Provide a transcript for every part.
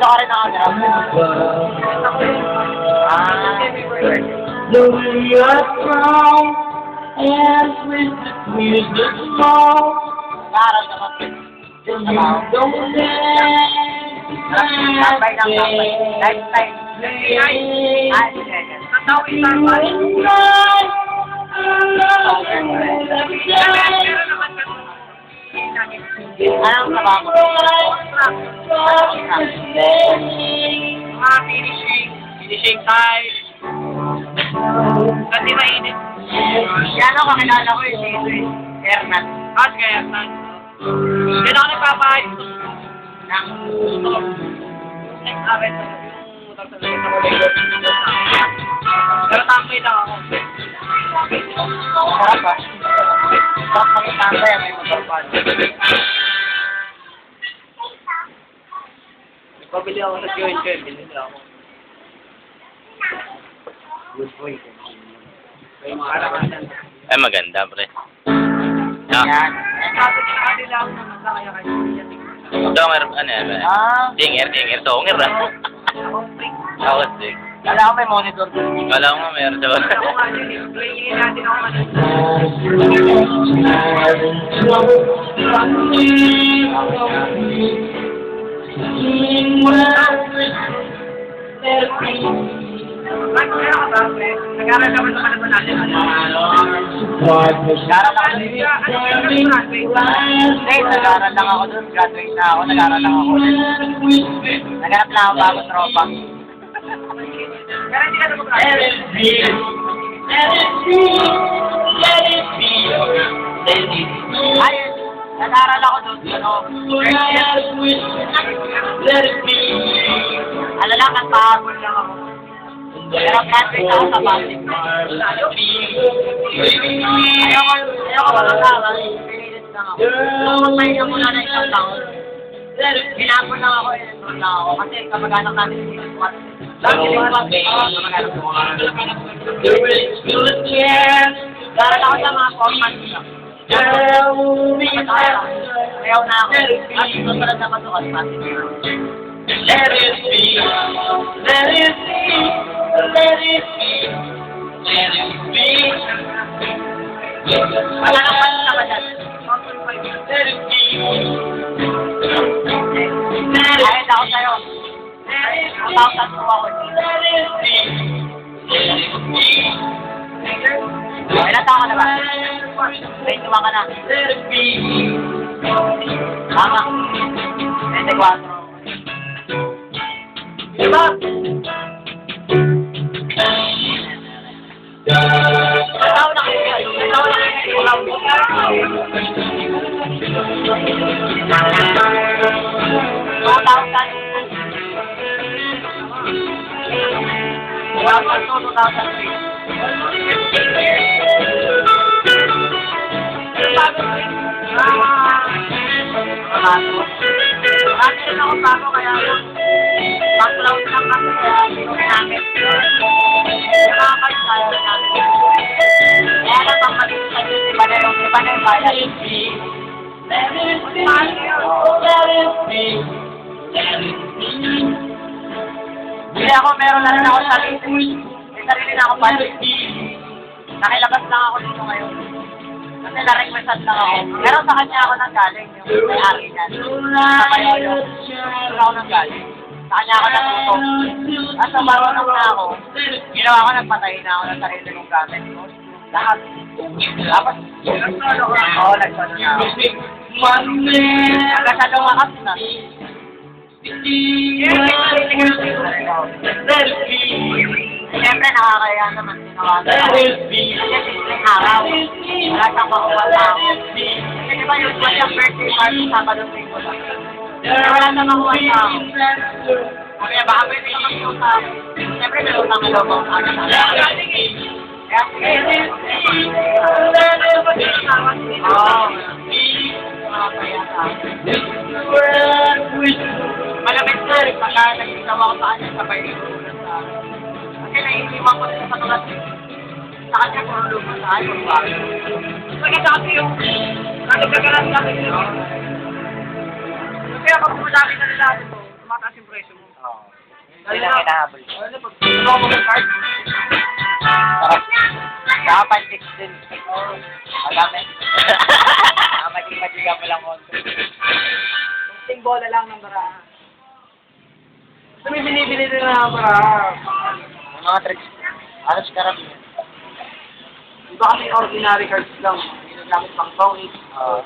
ka rin nakagrab. Slowly I drown, and with the music small, Nakaral naman. and you don't Tambay ng tambay. Lifetime. Ay, sige. Tatawin naman. Anong trabaho? Mga finishing time. Kasi mainit. Yan ako kakilala ko yung dito eh. Hernat. At kaya saan? Yan ako nagpapayos. Nang Akin na yung tatalayin ako dito. Pero tambay lang ako. sarap ba? Sarap makitanda yan may motor pa. Nagpabili ako sa Joy Joy. Bilhin ako. Good boy. Kaya mga karakasan. Ay, maganda, pre. Yan. Sabi niya kanila ako naman na kaya kayo niya tingnan. Donger, ano yan? Dinger, donger na. Ako, sing. Kala ko may monitor doon. Kala ko nga meron sa Ako nga yun eh. Playingin natin ako kanina. Bakit meron ka ba, pre? Nag-aaral ka ba sa kanila natin? Nag-aaral ako dun. Hindi, nag-aaral lang ako dun. Graduate na ako. Nag-aaral lang ako dun. Naghanap lang ako bago tropa. Kaya hindi ka naman Let it be, let it be, let it be, let it be. Ayun, nag-aaral ako dun. Ano, Let it be. ano lang, nagpahagol lang ako. Pero graduate ako sa Pasig. Ayoko mag-aaral. Pinilit lang ako. Nung magpahinga muna na isang taon, hinapon lang ako, enroll lang ako. Kasi kamag-anak natin si Squat. Daral ako sa mga format. Ayaw na ako. At susunod na pasukan, Pasig. Let it be, let it be, let it be, let it be. Wala nang pansin naman dyan. Let it be. Ayun ako sa'yo. 2002 ako. Let it be. Let it be. Ilan taon ka na ba? 21 ka na. Let it be. Tama. 24. Diba? Tao na kayo. Tao na kayo. Mga tao ka. Wala pa ito, 2003. Marami rin ako bago kaya background lang kasi kaya namin. Nakakalit tayo namin. Kaya lang pang maliit sa Diyos, iba na yung bayan. Let it be. Let it be. Let it be. Let it be. Hindi ako, meron na rin ako sarili. May sarili na ako budget. Nakilabas lang ako dito ngayon. Kasi na-requestan lang ako. Pero sa kanya ako nanggaling, yung may-ari niya. Sa Payoyo. Doon ako nanggaling. Sa kanya ako natuto. At sa marunong na ako, ginawa ko, nagpatay na ako ng sarili kong gamit. Lahat. Tapos, oo, nagpano na ako. Hanggang sa lumakas na. Let it be. Siyempre, nakakaya naman tinawagan Let ako. it be. Kasi simpleng araw. Wala siyang makuha tao. Kasi di ba yung birthday party sa Linggo lang. Kaya wala siyang makuha tao. Kaya baka may pinakang tao. Siyempre, may utang na loob ako sa akin. Kaya sige. Oo. Nakakaya sa akin. Malamig na rin. Pagka nagkitawa ko sa kanya, sabay rin sa akin. Kasi naiiwan ko rin sa tulad sa kanya kung lupa sa akin. Maganda kasi yung nakagagalan natin yun. Kaya pag pumalaki na nila ito, tumataas yung presyo mo. Oo. Hindi na hinahabol. Ano pag ako mag-card? Saka pan-six din. Madami. Madig-madiga mo lang konti. Kunting bola lang ng baraha. Ito may binibili din na baraha. Yung mga tricks. Alas karami. Iba kasi ordinary cards lang. Ginagamit pang phone. Oo.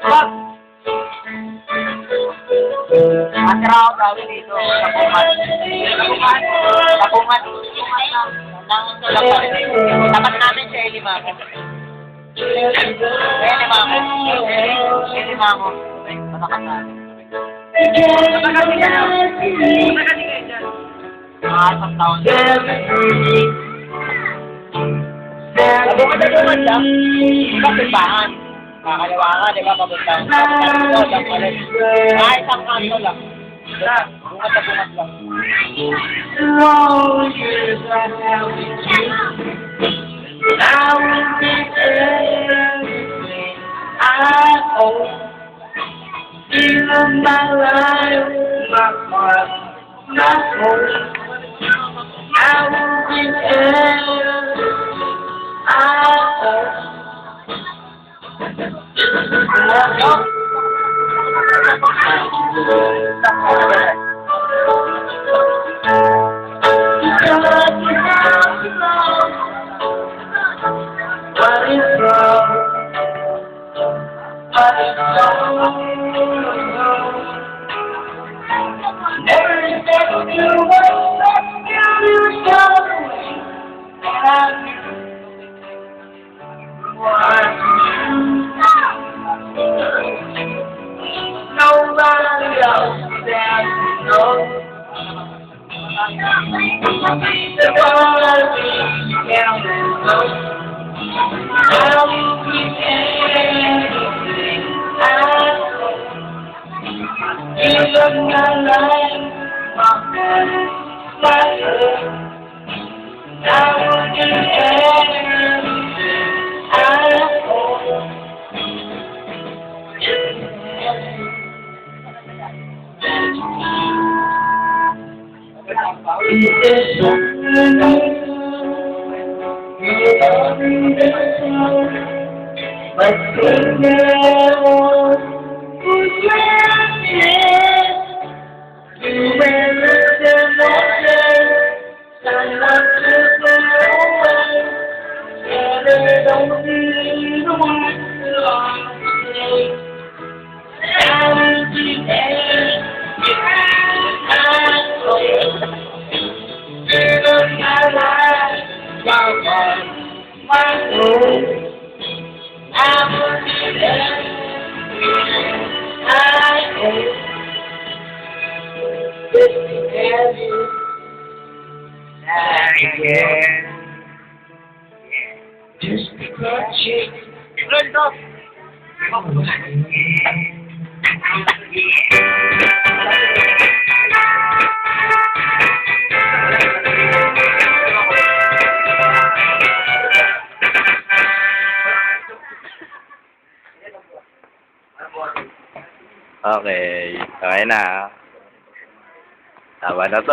But, Atira ako gawin dito. Tapungan. Tapungan. Tapat namin sa Elimamo. Elimamo. Elimamo. Matakas namin. matagal din yan. Matagal din kayo dyan. Mga isang taon. Nabungan lang. Iba simbahan. Kakaliwangan, di ba? Pabuntang. Mga isang kanto lang. Bungat na bungat lang. Long years I have with you. I will be everything I owe. Even my life, my heart, my soul. I will be everything I owe. What is wrong? What is wrong? Never expect you what you show me. And I want nobody else that knows. The body can know. I will be anything I know. Even my life, my heart, my soul. I will be anything I know. Is there something but never would granted you better than nothing. Someone took it away, and they don't need the one to stay. I will be there. Even my life, my heart, my soul, I will be there. I hope this can be back again. Just because you learned up. Okay. Okay na. Tama na to.